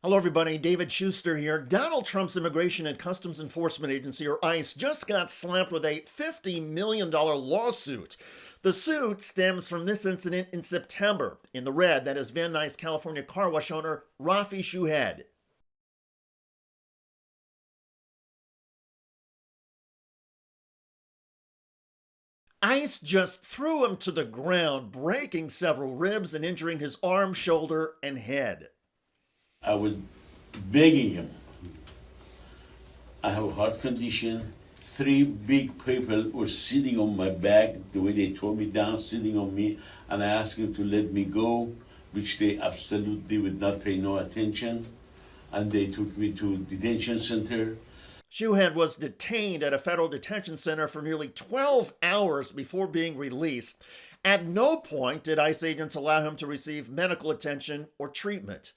Hello, everybody. David Shuster here. Donald Trump's Immigration and Customs Enforcement Agency, or ICE, just got slapped with a $50 million lawsuit. The suit stems from this incident in September. In the red, that is Van Nuys, California car wash owner Rafi Shuhed. ICE just threw him to the ground, breaking several ribs and injuring his arm, shoulder, and head. I was begging him. I have a heart condition. Three big people were sitting on my back, the way they tore me down, sitting on me, and I asked them to let me go, which they absolutely would not pay no attention. And they took me to detention center. Shuhed was detained at a federal detention center for nearly 12 hours before being released. At no point did ICE agents allow him to receive medical attention or treatment.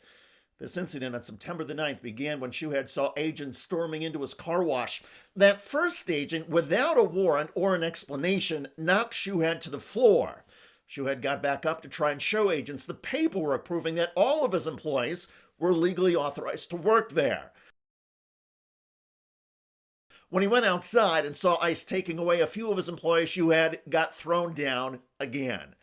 This incident on September the 9th began when Shuhed saw agents storming into his car wash. That first agent, without a warrant or an explanation, knocked Shuhed to the floor. Shuhed got back up to try and show agents the paperwork proving that all of his employees were legally authorized to work there. When he went outside and saw ICE taking away a few of his employees, Shuhed got thrown down again.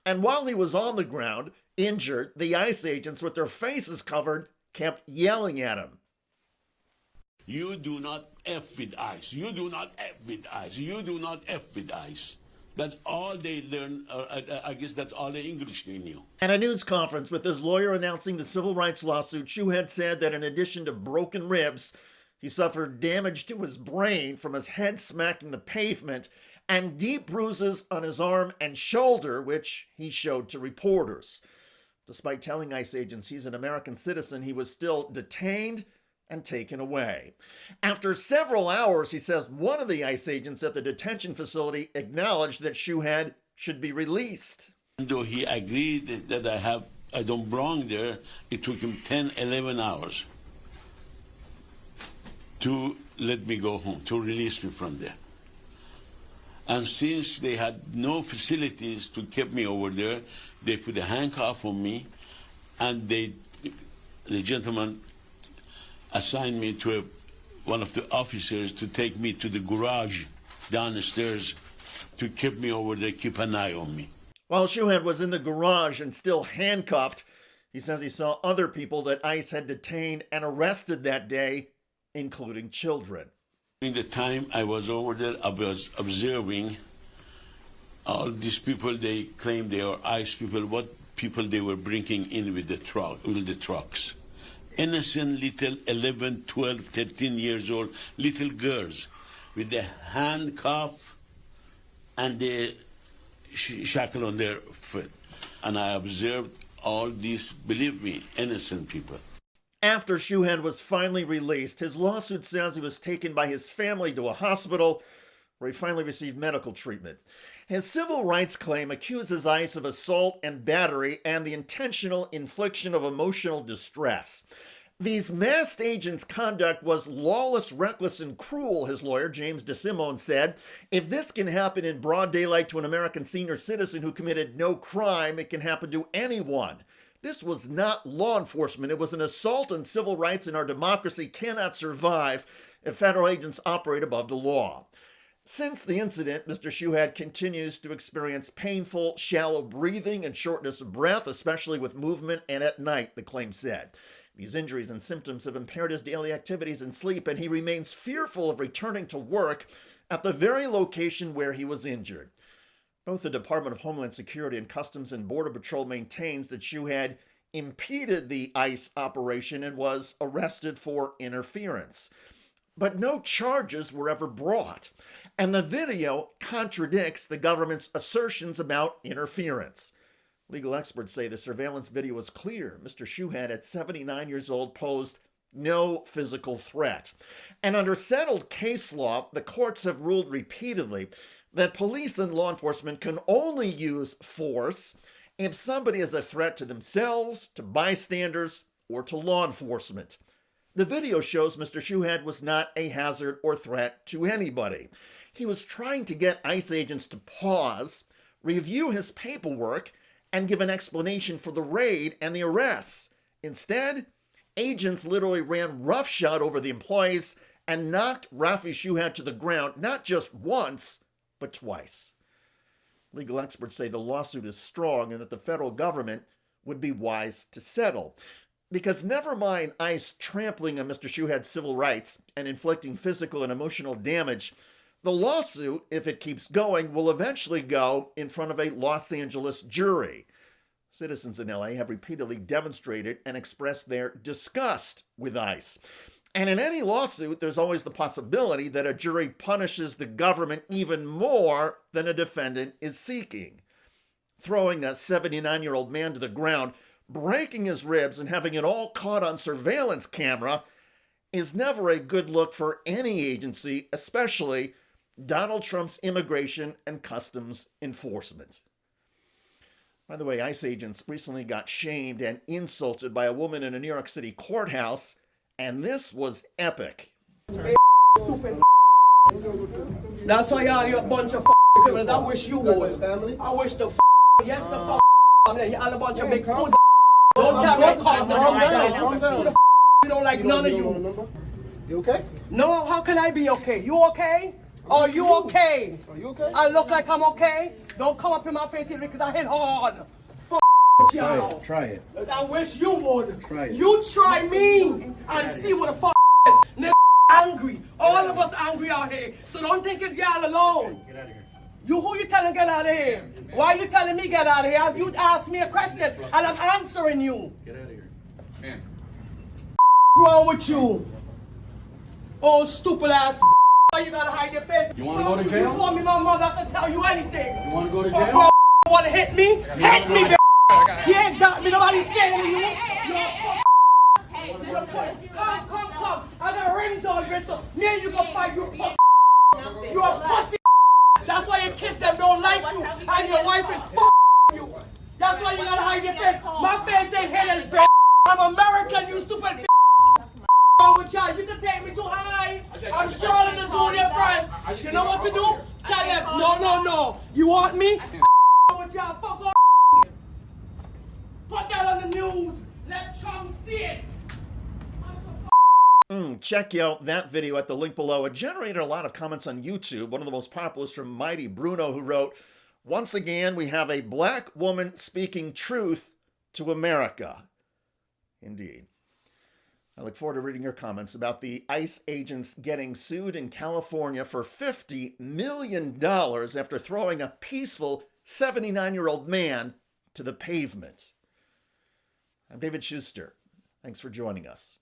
And while he was on the ground, injured, the ICE agents, with their faces covered, kept yelling at him. You do not F with ICE. You do not F with ICE. You do not F with ICE. That's all they learned. I guess that's all the English they knew. At a news conference with his lawyer announcing the civil rights lawsuit, Shuhed said that in addition to broken ribs, he suffered damage to his brain from his head smacking the pavement and deep bruises on his arm and shoulder, which he showed to reporters. Despite telling ICE agents he's an American citizen, he was still detained and taken away. After several hours, he says one of the ICE agents at the detention facility acknowledged that Shuhed should be released. Though he agreed that I don't belong there, it took him 10, 11 hours to let me go home, to release me from there. And since they had no facilities to keep me over there, they put a handcuff on me, and the gentleman assigned me to one of the officers to take me to the garage downstairs to keep me over there, keep an eye on me. While Shuhed was in the garage and still handcuffed, he says he saw other people that ICE had detained and arrested that day, including children. During the time I was over there, I was observing all these people. They claim they are ICE people. What people they were bringing in with the trucks. Innocent little 11, 12, 13 years old little girls with the handcuff and the shackle on their foot. And I observed all these, believe me, innocent people. After Shuhed was finally released, his lawsuit says he was taken by his family to a hospital where he finally received medical treatment. His civil rights claim accuses ICE of assault and battery and the intentional infliction of emotional distress. These masked agents' conduct was lawless, reckless, and cruel, his lawyer, James DeSimone, said. If this can happen in broad daylight to an American senior citizen who committed no crime, it can happen to anyone. This was not law enforcement. It was an assault on civil rights, and our democracy cannot survive if federal agents operate above the law. Since the incident, Mr. Shuhed continues to experience painful, shallow breathing and shortness of breath, especially with movement and at night, the claim said. These injuries and symptoms have impaired his daily activities and sleep, and he remains fearful of returning to work at the very location where he was injured. Both the Department of Homeland Security and Customs and Border Patrol maintains that Shuhed impeded the ICE operation and was arrested for interference. But no charges were ever brought, and the video contradicts the government's assertions about interference. Legal experts say the surveillance video was clear. Mr. Shuhed, at 79 years old, posed no physical threat. And under settled case law, the courts have ruled repeatedly that police and law enforcement can only use force if somebody is a threat to themselves, to bystanders, or to law enforcement. The video shows Mr. Shuhed was not a hazard or threat to anybody. He was trying to get ICE agents to pause, review his paperwork, and give an explanation for the raid and the arrests. Instead, agents literally ran roughshod over the employees and knocked Rafi Shuhad to the ground not just once, but twice. Legal experts say the lawsuit is strong and that the federal government would be wise to settle. Because never mind ICE trampling on Mr. Shuhad's civil rights and inflicting physical and emotional damage, the lawsuit, if it keeps going, will eventually go in front of a Los Angeles jury. Citizens in LA have repeatedly demonstrated and expressed their disgust with ICE. And in any lawsuit, there's always the possibility that a jury punishes the government even more than a defendant is seeking. Throwing a 79-year-old man to the ground, breaking his ribs, and having it all caught on surveillance camera is never a good look for any agency, especially Donald Trump's Immigration and Customs Enforcement. By the way, ICE agents recently got shamed and insulted by a woman in a New York City courthouse, and this was epic. Stupid. That's why y'all a bunch of criminals. I wish you would. I wish the yes the y'all a bunch of big pussy. Don't tell me calm down. Who the we don't like none of you. You okay? No, how can I be okay? You okay? Are you okay? Are you okay? I look like I'm okay? Don't come up in my face here because I hit hard. Y'all. Try it. I wish you would. Try it. You try me and see what the nigga angry. All of us angry out here. So don't think it's y'all alone. Get out of here. You who you telling get out of here? Why you telling me get out of here? You asked me a question and I'm answering you. Get out of here. Man. What's wrong with you? Oh stupid ass. Why you gotta hide your face? You wanna go to jail? You call me my mother, I can tell you anything. You wanna go to Oh, jail? you wanna hit me? Hit me, bitch. You ain't got me. Nobody's scared of you. You're a pussy. Come. I got rings on, bitch. So me and you go fight. You pussy. You're a pussy. That's why your kids them don't like you, and your wife is you. That's why you gotta hide your face. My face ain't hidden, bitch. I'm American, you stupid bitch. Wrong with y'all? You can take me too high. I'm sure in the zoo there first. You know what to do? Tell them, no. You want me? Wrong with y'all? Fuck off. Put that on the news. Let Trump see it. Check out that video at the link below. It generated a lot of comments on YouTube. One of the most popular is from Mighty Bruno, who wrote, "Once again, we have a black woman speaking truth to America." Indeed. I look forward to reading your comments about the ICE agents getting sued in California for $50 million after throwing a peaceful 79-year-old man to the pavement. I'm David Shuster. Thanks for joining us.